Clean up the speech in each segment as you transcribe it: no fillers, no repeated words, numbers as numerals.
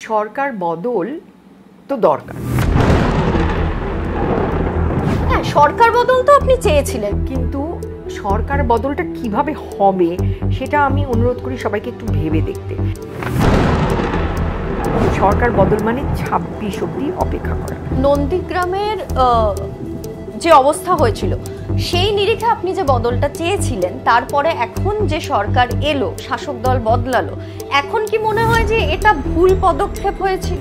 সরকার বদল তো দরকার। হ্যাঁ, সরকার বদল তো আপনি চেয়েছিলেন, কিন্তু সরকার বদলটা কিভাবে হবে সেটা আমি অনুরোধ করি সবাইকে একটু ভেবে দেখতে। সরকার বদল মানে 26 অবধি অপেক্ষা করা। নন্দীগ্রামের যে অবস্থা হয়েছিল সেই নিরিখে আপনি যে বদলটা চেয়েছিলেন, তারপরে এখন যে সরকার এলো, শাসক দল বদলালো, এখন কি মনে হয় যে এটা ভুল পদক্ষেপ হয়েছিল?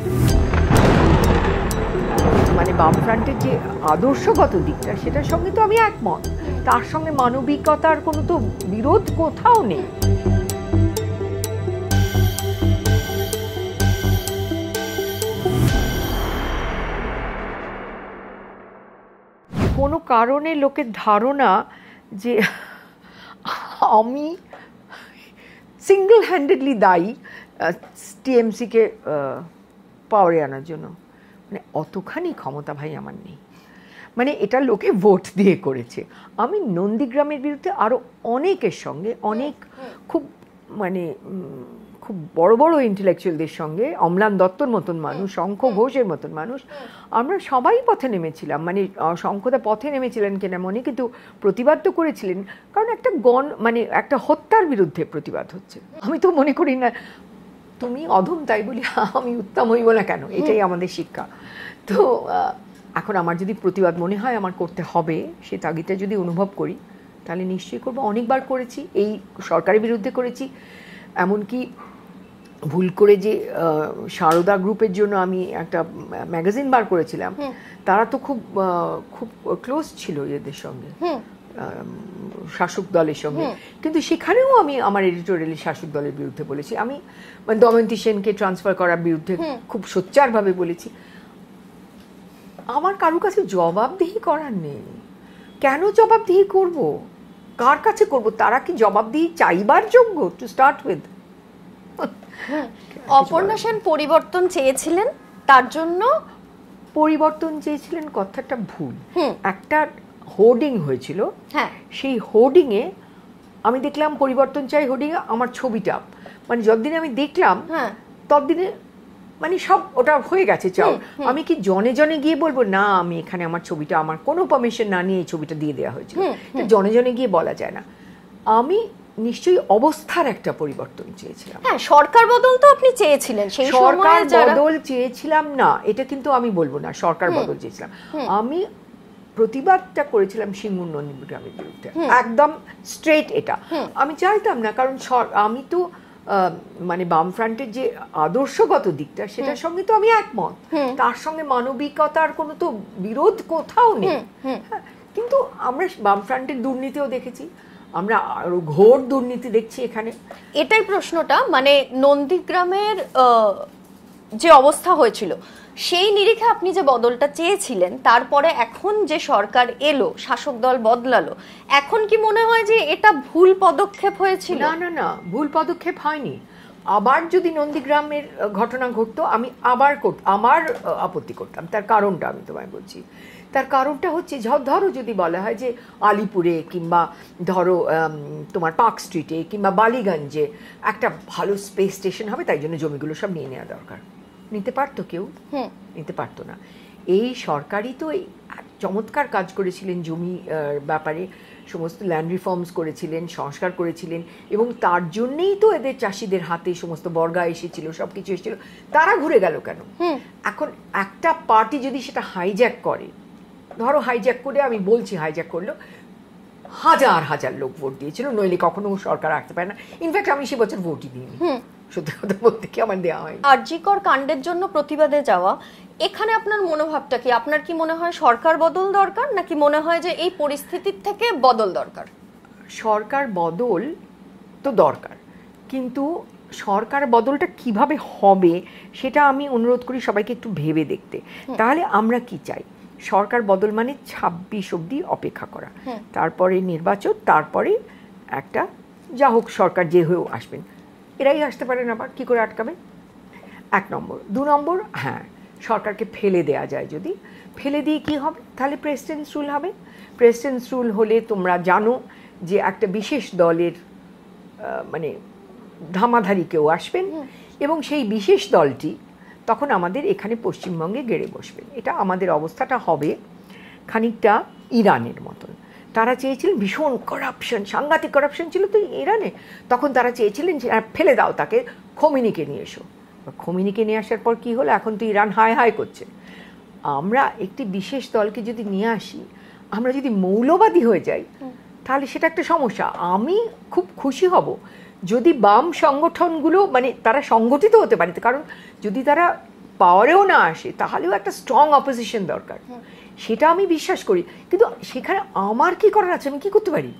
মানে বামফ্রন্টের যে আদর্শগত দিকটা সেটার সঙ্গে তো আমি একমত, তার সঙ্গে মানবিকতার কোনো তো বিরোধ কোথাও নেই। কোনো কারণে লোকের ধারণা যে আমি সিঙ্গল হ্যান্ডেডলি দায়ী টিএমসিকে পাওয়ারে আনার জন্য, মানে অতখানি ক্ষমতা ভাই আমার নেই। মানে এটা লোকে ভোট দিয়ে করেছে। আমি নন্দীগ্রামের বিরুদ্ধে আরও অনেকের সঙ্গে, অনেক খুব মানে খুব বড় বড় ইন্টেলেকচুয়ালদের সঙ্গে, অম্লান দত্তর মতন মানুষ, শঙ্খ ঘোষের মতন মানুষ, আমরা সবাই পথে নেমেছিলাম। মানে শঙ্খদা পথে নেমেছিলেন কিনা মনে, কিন্তু প্রতিবাদ তো করেছিলেন, কারণ একটা মানে একটা হত্যার বিরুদ্ধে প্রতিবাদ হচ্ছে। আমি তো মনে করি না তুমি অধম তাই বলি আমি উত্তম হইব না কেন, এটাই আমাদের শিক্ষা। তো এখন আমার যদি প্রতিবাদ মনে হয় আমার করতে হবে, সে তাগিদটা যদি অনুভব করি তাহলে নিশ্চয়ই করবো। অনেকবার করেছি, এই সরকারের বিরুদ্ধে করেছি, এমনকি ভুল করে যে সারদা গ্রুপের জন্য আমি একটা ম্যাগাজিন বার করেছিলাম, তারা তো খুব খুব ক্লোজ ছিল এদের সঙ্গে, শাসক দলের সঙ্গে, কিন্তু সেখানেও আমি আমার এডিটোরিয়ালে শাসক দলের বিরুদ্ধে বলেছি। আমি দময়ন্তী সেনকে ট্রান্সফার করার বিরুদ্ধে খুব সোচ্চারভাবে বলেছি। আমার কারোর কাছে জবাবদিহি করার নেই। কেন জবাবদিহি করব? কার কাছে করব? তারা কি জবাবদিহি চাইবার যোগ্য? To start with. Aparna Sen পরিবর্তন চেয়েছিলেন, তার জন্য পরিবর্তন চেয়েছিলেন কথাটা ভুল। একটা হোর্ডিং হয়েছিল, সেই হোর্ডিংয়ে আমি দেখলাম পরিবর্তন চাই, হোর্ডিংয়ে আমার ছবিটা, মানে যতদিনে আমি দেখলাম ততদিনে মানে সব ওটা হয়ে গেছে চাও। আমি কি জনে জনে গিয়ে বলবো না আমি এখানে আমার ছবিটা, আমার কোনো পারমিশন না নিয়ে এই ছবিটা দিয়ে দেওয়া হয়েছিল, জনে জনে গিয়ে বলা যায় না। আমি নিশ্চয়ই অবস্থার একটা পরিবর্তন চেয়েছিলাম। হ্যাঁ, সরকার বদল তো আপনি চেয়েছিলেন, সেই সরকার বদল চেয়েছিলাম না এটা কিন্তু আমি বলবো না, সরকার বদল চেয়েছিলাম। আমি প্রতিবাদটা করেছিলাম সিঙ্গুর নন্দীগ্রামের বিরুদ্ধে, একদম স্ট্রেট এটা। আমি চাইতাম না, কারণ আমি তো মানে বামফ্রন্টের যে আদর্শগত দিকটা সেটার সঙ্গে তো আমি একমত, তার সঙ্গে মানবিকতার কোনো তো বিরোধ কোথাও নেই। কিন্তু আমরা বামফ্রন্টের দুর্নীতিও দেখেছি, আমরা আরো ঘোর দুর্নীতি দেখছি এখানে। এটাই প্রশ্নটা, মানে নন্দীগ্রামের যে অবস্থা হয়েছিল সেই নিরিখে আপনি যে বদলটা চেয়েছিলেন, তারপরে এখন যে সরকার এলো, শাসক দল বদলালো, এখন কি মনে হয় যে এটা ভুল পদক্ষেপ হয়েছিল? না না না, ভুল পদক্ষেপ হয়নি। আবার যদি নন্দীগ্রামের ঘটনা ঘটতো আমি আবার আমার আপত্তি করতাম। তার কারণটা আমি তোমায় বলছি। তার কারণটা হচ্ছে, ধরো যদি বলা হয় যে আলিপুরে কিংবা ধরো তোমার পার্ক স্ট্রিটে কিংবা বালিগঞ্জে একটা ভালো স্পেস স্টেশন হবে, তাই জন্য জমিগুলো সব নিয়ে নেওয়া দরকার। নিতে পারতো কেউ? নিতে পারতো না। এই সরকারই তো চমৎকার কাজ করেছিলেন জমি ব্যাপারে, সমস্ত ল্যান্ড রিফর্মস করেছিলেন, সংস্কার করেছিলেন, এবং তার জন্যেই তো এদের চাষিদের হাতে সমস্ত বর্গা এসেছিল, সব কিছু এসেছিল। তারা ঘুরে গেল কেন? এখন একটা পার্টি যদি সেটা হাইজ্যাক করে, ধরো হাইজ্যাক করে, আমি বলছি হাইজ্যাক করলো, হাজার হাজার লোক ভোট দিয়েছিল, নইলে কখনো সরকার রাখতে পারে না। ইনফ্যাক্ট আমি সে বছর ভোটই দিইনি, সত্যি কথা বলতে কি আমার দেওয়া হয়। আরজিকর কাণ্ডের জন্য প্রতিবাদে যাওয়া, এখানে আপনার মনোভাবটা কি? আপনার কি মনে হয় সরকার বদল দরকার, নাকি মনে হয় যে এই পরিস্থিতির থেকে বদল দরকার? সরকার বদল তো দরকার, কিন্তু সরকার বদলটা কিভাবে হবে সেটা আমি অনুরোধ করি সবাইকে একটু ভেবে দেখতে। তাহলে আমরা কি চাই? সরকার বদল মানে 26 অবধি অপেক্ষা করা, তারপরে নির্বাচন, তারপরে একটা যা হোক সরকার যে হয়েও আসবেন, এরাই আসতে পারেন, আবার কি করে আটকাবে? 1 নম্বর। 2 নম্বর, হ্যাঁ, সরকারকে ফেলে দেয়া যায়। যদি ফেলে দিয়ে কি হবে? তাহলে প্রেসিডেন্টস রুল হবে। প্রেসিডেন্টস রুল হলে তোমরা জানো যে একটা বিশেষ দলের মানে ধামাধারি কেউ আসবেন, এবং সেই বিশেষ দলটি তখন আমাদের এখানে পশ্চিমবঙ্গে গেড়ে বসবেন। এটা আমাদের অবস্থাটা হবে খানিকটা ইরানের মতন। তারা চেয়েছিলেন ভীষণ করাপশন, সাংঘাতিক করাপশন ছিল তো ইরানে, তখন তারা চেয়েছিলেন যে ফেলে দাও তাকে, খোমেনিকে নিয়ে এসো। খোমেনিকে নিয়ে আসার পর কী হলো, এখন তো ইরান হায় হায় করছে। আমরা একটি বিশেষ দলকে যদি নিয়ে আসি, আমরা যদি মৌলবাদী হয়ে যাই তাহলে সেটা একটা সমস্যা। আমি খুব খুশি হব যদি বাম সংগঠনগুলো মানে তারা সংগঠিত হতে পারে, কারণ যদি তারা পাওয়ারেও না আসে তাহলেও একটা স্ট্রং অপোজিশন দরকার, সেটা আমি বিশ্বাস করি। কিন্তু সেখানে আমার কি করার আছে, আমি কি করতে পারি?